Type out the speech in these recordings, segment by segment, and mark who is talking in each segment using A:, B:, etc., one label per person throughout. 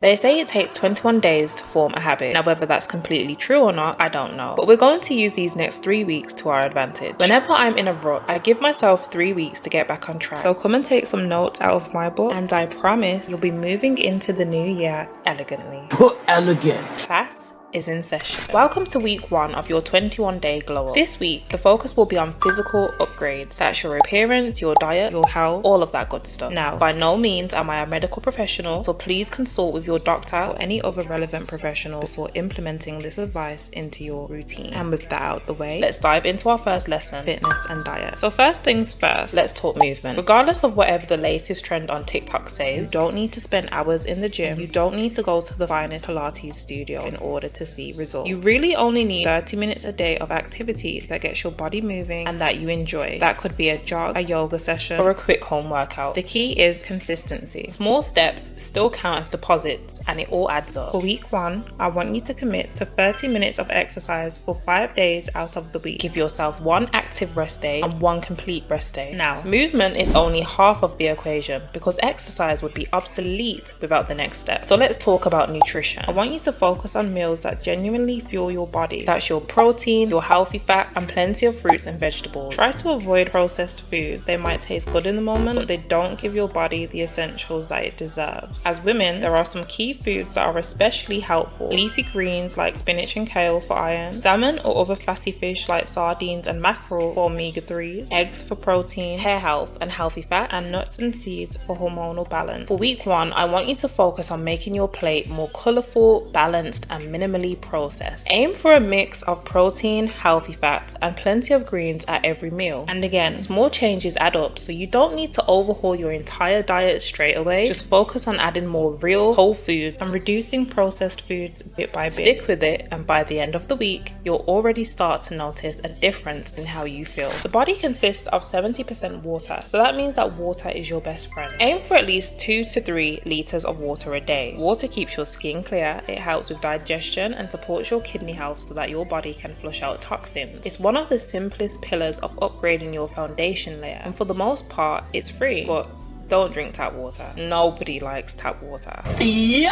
A: They say it takes 21 days to form a habit. Now, whether that's completely true or not, I don't know. But we're going to use these next 3 weeks to our advantage. Whenever I'm in a rut, I give myself 3 weeks to get back on track. So come and take some notes out of my book, and I promise you'll be moving into the new year elegantly.
B: Elegant.
A: Class is in session. Welcome to week 1 of your 21-day glow up. This week, the focus will be on physical upgrades. That's your appearance, your diet, your health, all of that good stuff. Now, by no means am I a medical professional, so please consult with your doctor or any other relevant professional before implementing this advice into your routine. And with that out the way, let's dive into our first lesson, fitness and diet. So first things first, let's talk movement. Regardless of whatever the latest trend on TikTok says, you don't need to spend hours in the gym. You don't need to go to the finest Pilates studio in order to see results. You really only need 30 minutes a day of activity that gets your body moving and that you enjoy. That could be a jog, a yoga session, or a quick home workout. The key is consistency. Small steps still count as deposits and it all adds up. For week 1, I want you to commit to 30 minutes of exercise for 5 days out of the week. Give yourself 1 active rest day and 1 complete rest day. Now, movement is only half of the equation because exercise would be obsolete without the next step. So let's talk about nutrition. I want you to focus on meals that genuinely fuel your body. That's your protein, your healthy fats, and plenty of fruits and vegetables. Try to avoid processed foods. They might taste good in the moment, but they don't give your body the essentials that it deserves. As women, there are some key foods that are especially helpful. Leafy greens like spinach and kale for iron, salmon or other fatty fish like sardines and mackerel for omega-3s, eggs for protein, hair health and healthy fats, and nuts and seeds for hormonal balance. For week 1, I want you to focus on making your plate more colourful, balanced, and minimally processed. Aim for a mix of protein, healthy fats, and plenty of greens at every meal. And again, small changes add up, so you don't need to overhaul your entire diet straight away. Just focus on adding more real, whole foods and reducing processed foods bit by bit. Stick with it, and by the end of the week, you'll already start to notice a difference in how you feel. The body consists of 70% water, so that means that water is your best friend. Aim for at least 2 to 3 liters of water a day. Water keeps your skin clear, it helps with digestion and supports your kidney health so that your body can flush out toxins. It's one of the simplest pillars of upgrading your foundation layer, and for the most part, it's free. But don't drink tap water. Nobody likes tap water.
B: Yeah.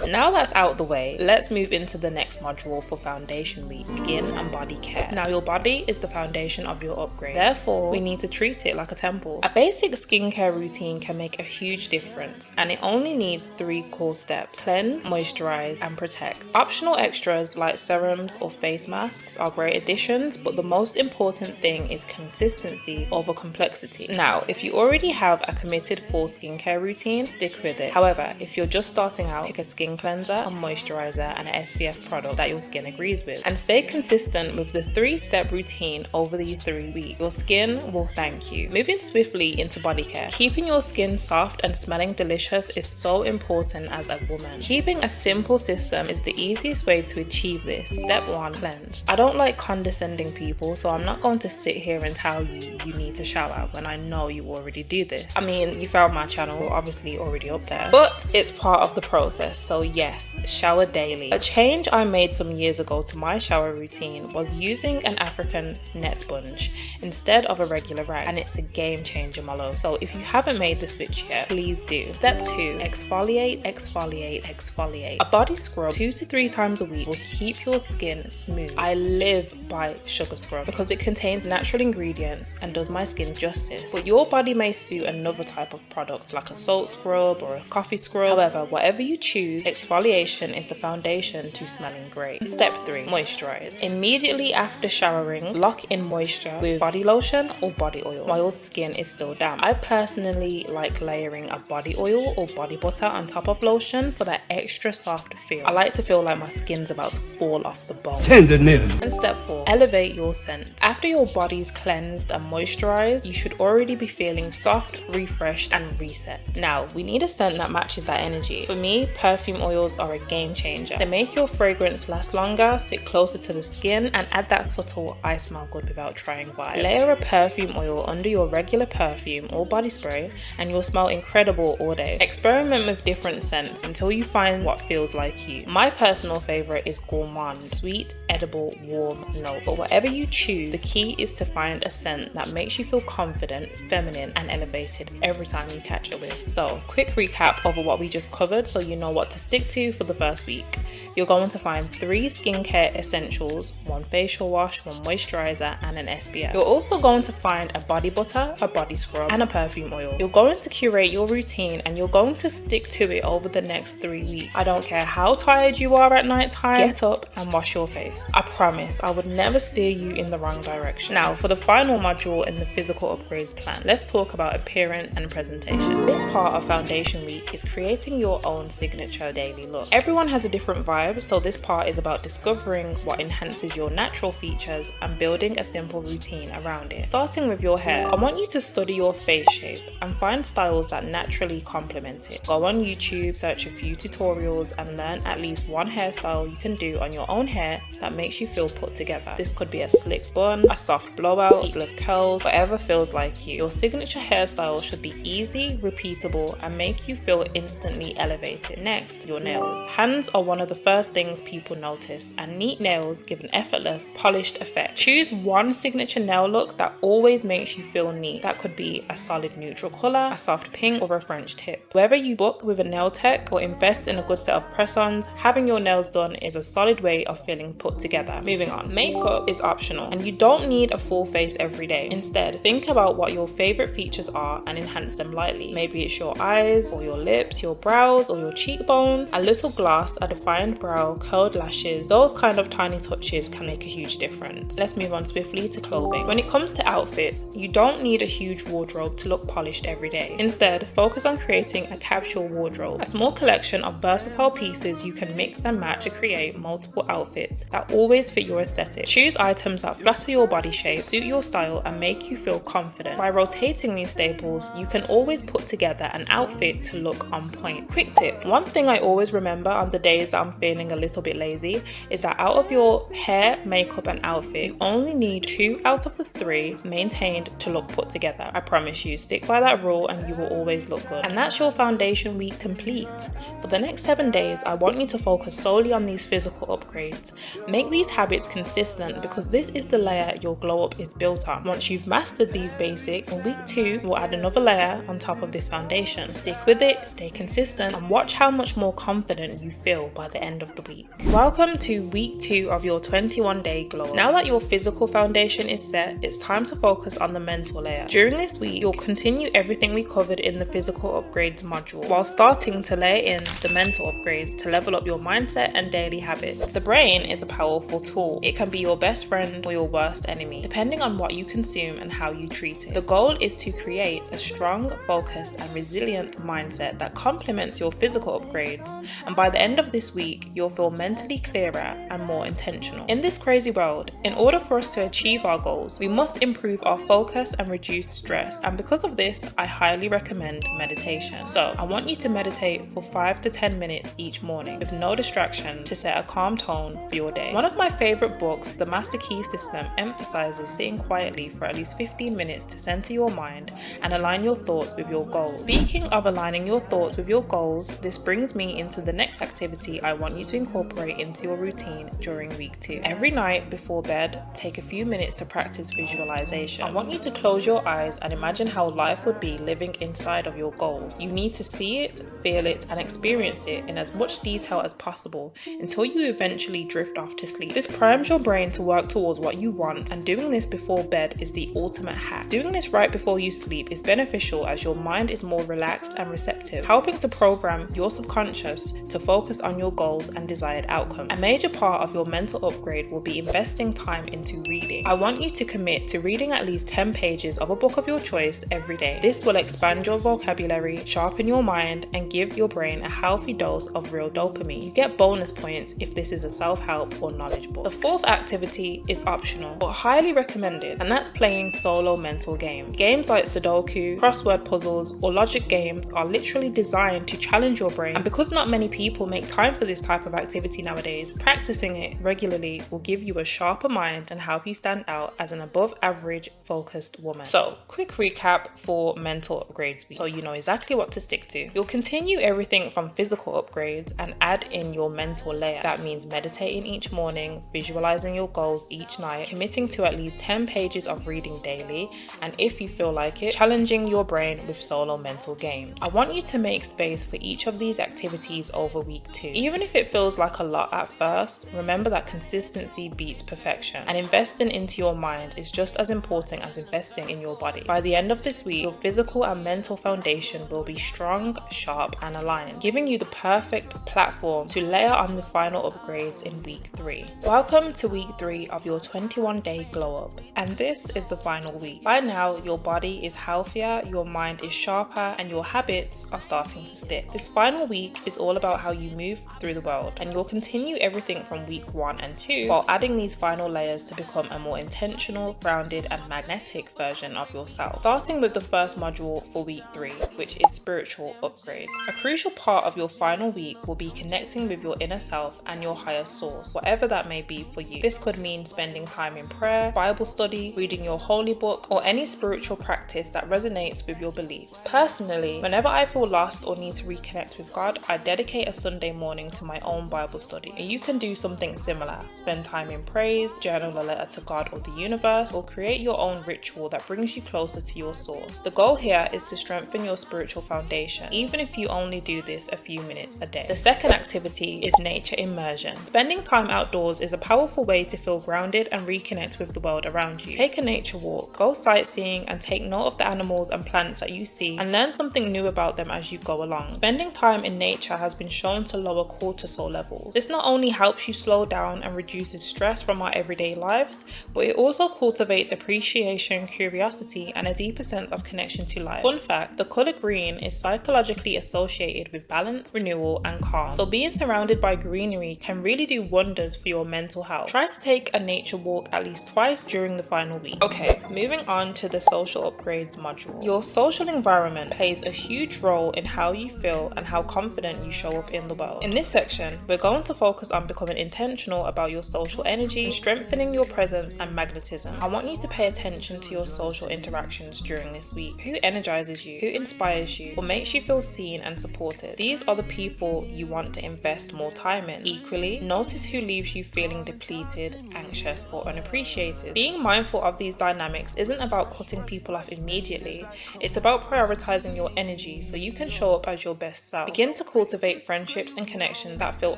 A: Now that's out the way, let's move into the next module for foundation week, skin and body care. Now your body is the foundation of your upgrade. Therefore, we need to treat it like a temple. A basic skincare routine can make a huge difference, and it only needs 3 core steps: cleanse, moisturize, and protect. Optional extras like serums or face masks are great additions, but the most important thing is consistency over complexity. Now, if you already have a committed full skincare routine, stick with it. However, if you're just starting out, pick a skin cleanser, a moisturizer, and an SPF product that your skin agrees with, and stay consistent with the 3-step routine over these 3 weeks. Your skin will thank you. Moving swiftly into body care. Keeping your skin soft and smelling delicious is so important as a woman. Keeping a simple system is the easiest way to achieve this. Step 1, cleanse. I don't like condescending people, so I'm not going to sit here and tell you you need to shower when I know you already do this. I mean, you found my channel, obviously already up there, but it's part of the process. So yes, shower daily. A change I made some years ago to my shower routine was using an African net sponge instead of a regular rag, and it's a game changer, my love. So if you haven't made the switch yet, please do. Step 2, exfoliate, exfoliate, exfoliate. A body scrub 2 to 3 times a week will keep your skin smooth. I live by sugar scrub because it contains natural ingredients and does my skin justice. But your body may suit another type of product like a salt scrub or a coffee scrub. However, whatever you choose, exfoliation is the foundation to smelling great. Step 3, moisturize. Immediately after showering, lock in moisture with body lotion or body oil while your skin is still damp. I personally like layering a body oil or body butter on top of lotion for that extra soft feel. I like to feel like my skin's about to fall off the bone.
B: Tenderness.
A: And step 4, elevate your scent. After your body's cleansed and moisturized, you should already be feeling soft, refreshed, and reset. Now, we need a scent that matches that energy. For me, perfume oils are a game changer. They make your fragrance last longer, sit closer to the skin, and add that subtle I smell good without trying vibe. Layer a perfume oil under your regular perfume or body spray and you'll smell incredible all day. Experiment with different scents until you find what feels like you. My personal favorite is gourmand, sweet, edible, warm note. But whatever you choose, the key is to find a scent that makes you feel confident, feminine, and elevated every time you catch it with. So, quick recap over what we just covered so you know what what to stick to for the first week. You're going to find 3 skincare essentials, 1 facial wash, 1 moisturizer, and an SPF. You're also going to find a body butter, a body scrub, and a perfume oil. You're going to curate your routine and you're going to stick to it over the next 3 weeks. I don't care how tired you are at night time, get up and wash your face. I promise I would never steer you in the wrong direction. Now, for the final module in the physical upgrades plan, let's talk about appearance and presentation. This part of foundation week is creating your own signature daily look. Everyone has a different vibe, so this part is about discovering what enhances your natural features and building a simple routine around it. Starting with your hair, I want you to study your face shape and find styles that naturally complement it. Go on YouTube, search a few tutorials and learn at least one hairstyle you can do on your own hair that makes you feel put together. This could be a slick bun, a soft blowout, heatless curls, whatever feels like you. Your signature hairstyle should be easy, repeatable, and make you feel instantly elevated. Next, your nails. Hands are one of the first things people notice, and neat nails give an effortless, polished effect. Choose one signature nail look that always makes you feel neat. That could be a solid neutral color, a soft pink, or a French tip. Whether you book with a nail tech or invest in a good set of press-ons, having your nails done is a solid way of feeling put together. Moving on, makeup is optional and you don't need a full face every day. Instead, think about what your favorite features are and enhance them lightly. Maybe it's your eyes or your lips, your brows or your cheekbones, a little gloss, a defined brow, curled lashes. Those kind of tiny touches can make a huge difference. Let's move on swiftly to clothing. When it comes to outfits, you don't need a huge wardrobe to look polished every day. Instead, focus on creating a capsule wardrobe, a small collection of versatile pieces you can mix and match to create multiple outfits that always fit your aesthetic. Choose items that flatter your body shape, suit your style, and make you feel confident. By rotating these staples, you can always put together an outfit to look on point. Quick tip, one thing I always remember on the days I'm feeling a little bit lazy is that out of your hair, makeup, and outfit, you only need 2 out of the 3 maintained to look put together. I promise you, stick by that rule and you will always look good. And that's your foundation week complete. For the next 7 days, I want you to focus solely on these physical upgrades. Make these habits consistent because this is the layer your glow up is built on. Once you've mastered these basics, in week 2, we'll add another layer on top of this foundation. Stick with it, stay consistent, and watch how much more confident you feel by the end of the week. Welcome to week 2 of your 21-day glow up. Now that your physical foundation is set, it's time to focus on the mental layer. During this week, you'll continue everything we covered in the physical upgrades module, while starting to layer in the mental upgrades to level up your mindset and daily habits. The brain is a powerful tool. It can be your best friend or your worst enemy, depending on what you consume and how you treat it. The goal is to create a strong, focused, and resilient mindset that complements your physical upgrades, and by the end of this week, you'll feel mentally clearer and more intentional. In this crazy world, in order for us to achieve our goals, we must improve our focus and reduce stress, and because of this, I highly recommend meditation. So I want you to meditate for 5 to 10 minutes each morning with no distraction to set a calm tone for your day. One of my favorite books, The Master Key System, emphasizes sitting quietly for at least 15 minutes to center your mind and align your thoughts with your goals. Speaking of aligning your thoughts with your goals, this brings me into the next activity I want you to incorporate into your routine during week 2. Every night before bed, take a few minutes to practice visualization. I want you to close your eyes and imagine how life would be living inside of your goals. You need to see it, feel it, and experience it in as much detail as possible until you eventually drift off to sleep. This primes your brain to work towards what you want, and doing this before bed is the ultimate hack. Doing this right before you sleep is beneficial as your mind is more relaxed and receptive, helping to program your subconscious to focus on your goals and desired outcome. A major part of your mental upgrade will be investing time into reading. I want you to commit to reading at least 10 pages of a book of your choice every day. This will expand your vocabulary, sharpen your mind, and give your brain a healthy dose of real dopamine. You get bonus points if this is a self-help or knowledge book. The 4th activity is optional but highly recommended, and that's playing solo mental games. Games like Sudoku, crossword puzzles, or logic games are literally designed to challenge your brain, and because not many people make time for this type of activity nowadays, practicing it regularly will give you a sharper mind and help you stand out as an above average focused woman. So, quick recap for mental upgrades so you know exactly what to stick to. You'll continue everything from physical upgrades and add in your mental layer. That means meditating each morning, visualizing your goals each night, committing to at least 10 pages of reading daily, and if you feel like it, challenging your brain with solo mental games. I want you to make space for each of these activities over week 2. Even if it feels like a lot at first, remember that consistency beats perfection, and investing into your mind is just as important as investing in your body. By the end of this week, your physical and mental foundation will be strong, sharp, and aligned, giving you the perfect platform to layer on the final upgrades in week 3. Welcome to week 3 of your 21-day glow up, and this is the final week. By now, your body is healthier, your mind is sharper, and your habits are starting to stick. This final week is all about how you move through the world, and you'll continue everything from week 1 and 2 while adding these final layers to become a more intentional, grounded, and magnetic version of yourself. Starting with the first module for week 3, which is spiritual upgrades. A crucial part of your final week will be connecting with your inner self and your higher source, whatever that may be for you. This could mean spending time in prayer, Bible study, reading your holy book, or any spiritual practice that resonates with your beliefs. Personally, whenever I feel lost or need to reconnect with God, I dedicate a Sunday morning to my own Bible study. And you can do something similar. Spend time in praise, journal a letter to God or the universe, or create your own ritual that brings you closer to your source. The goal here is to strengthen your spiritual foundation, even if you only do this a few minutes a day. The second activity is nature immersion. Spending time outdoors is a powerful way to feel grounded and reconnect with the world around you. Take a nature walk, go sightseeing, and take note of the animals and plants that you see, and learn something new about them as you go along. Spending time in nature has been shown to lower cortisol levels. This not only helps you slow down and reduces stress from our everyday lives, but it also cultivates appreciation, curiosity, and a deeper sense of connection to life. Fun fact, the color green is psychologically associated with balance, renewal, and calm. So being surrounded by greenery can really do wonders for your mental health. Try to take a nature walk at least twice during the final week. Okay, moving on to the social upgrades module. Your social environment plays a huge role in how you feel and how confident you show up in the world. In this section, we're going to focus on becoming intentional about your social energy, strengthening your presence and magnetism. I want you to pay attention to your social interactions during this week. Who energizes you? Who inspires you? Or makes you feel seen and supported? These are the people you want to invest more time in. Equally, notice who leaves you feeling depleted, anxious, or unappreciated. Being mindful of these dynamics isn't about cutting people off immediately. It's about prioritizing your energy so you can show up as your best self. Begin to cultivate friendships and connections that feel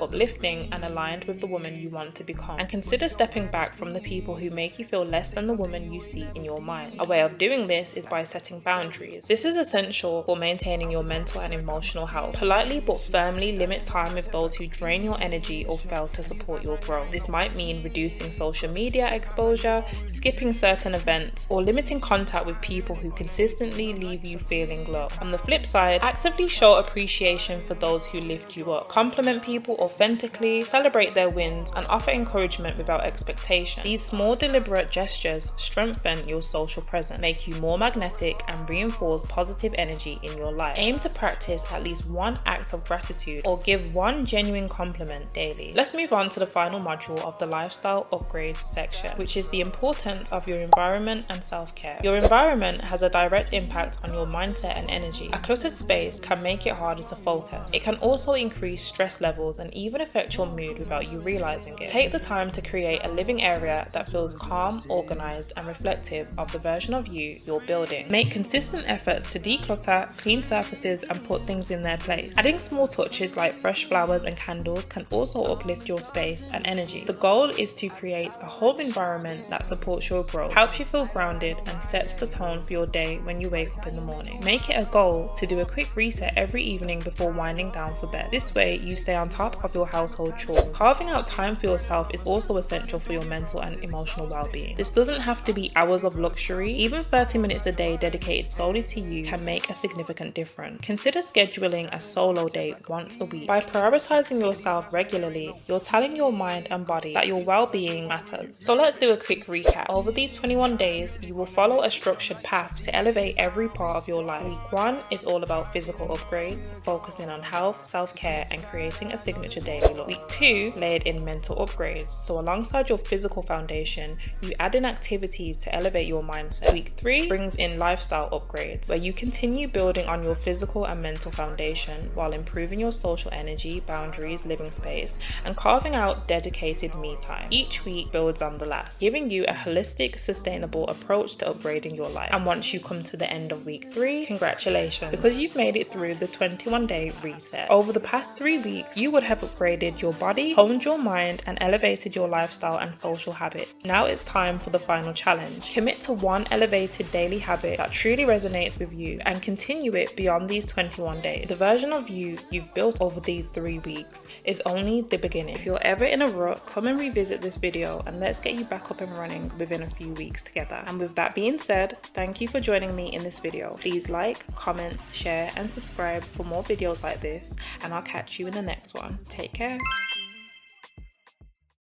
A: uplifting and aligned with the woman you want to become. And consider stepping back from the people who make you feel less than the woman you see in your mind. A way of doing this is by setting boundaries. This is essential for maintaining your mental and emotional health. Politely but firmly limit time with those who drain your energy or fail to support your growth. This might mean reducing social media exposure, skipping certain events, or limiting contact with people who consistently leave you feeling low. On the flip side, actively show appreciation for those who lift you up. Compliment people authentically, celebrate their wins, and offer encouragement without expectation. These small deliberate gestures strengthen your social presence, make you more magnetic, and reinforce positive energy in your life. Aim to practice at least one act of gratitude or give one genuine compliment daily. Let's move on to the final module of the lifestyle upgrades section, which is the importance of your environment and self-care. Your environment has a direct impact on your mindset and energy. A cluttered space can make it harder to focus. It can also increase stress levels and even affect your mood without you realizing it. Take the time to create a living area that feels calm, organized, and reflective of the version of you you're building. Make consistent efforts to declutter, clean surfaces, and put things in their place. Adding small touches like fresh flowers and candles can also uplift your space and energy. The goal is to create a home environment that supports your growth, helps you feel grounded, and sets the tone for your day when you wake up in the morning. Make it a goal to do a quick reset every evening before winding down for bed. This way, you stay on top of your household chores. Carving out time for yourself is also essential for your mental and emotional well-being. This doesn't have to be hours of luxury. Even 30 minutes a day dedicated solely to you can make a significant difference. Consider scheduling a solo day once a week. By prioritizing yourself regularly, you're telling your mind and body that your well-being matters. So let's do a quick recap. Over these 21 days, you will follow a structured path to elevate every part of your life. Week 1 is all about physical upgrades, focusing on health, self-care, and creating a signature daily look. Week 2 layered in mental upgrades. So alongside your physical foundation, you add in activities to elevate your mindset. Week 3 brings in lifestyle upgrades, where you continue building on your physical and mental foundation while improving your social energy, boundaries, living space, and carving out dedicated me time. Each week builds on the last, giving you a holistic, sustainable approach to upgrading your life. And once you come to the end of week 3, congratulations, because you've made it through the 21-day reset. Over the past 3 weeks, you would have upgraded your body, honed your mind, and elevated your lifestyle and social habits. Now it's time for the final challenge. Commit to one elevated daily habit that truly resonates with you and continue it beyond these 21 days. The version of you you've built over these 3 weeks is only the beginning. If you're ever in a rut, come and revisit this video and let's get you back up and running within a few weeks together. And with that being said, thank you for joining me in this video. Please like, comment, share, and subscribe for more videos like this, and I'll catch you in the next one. Take care.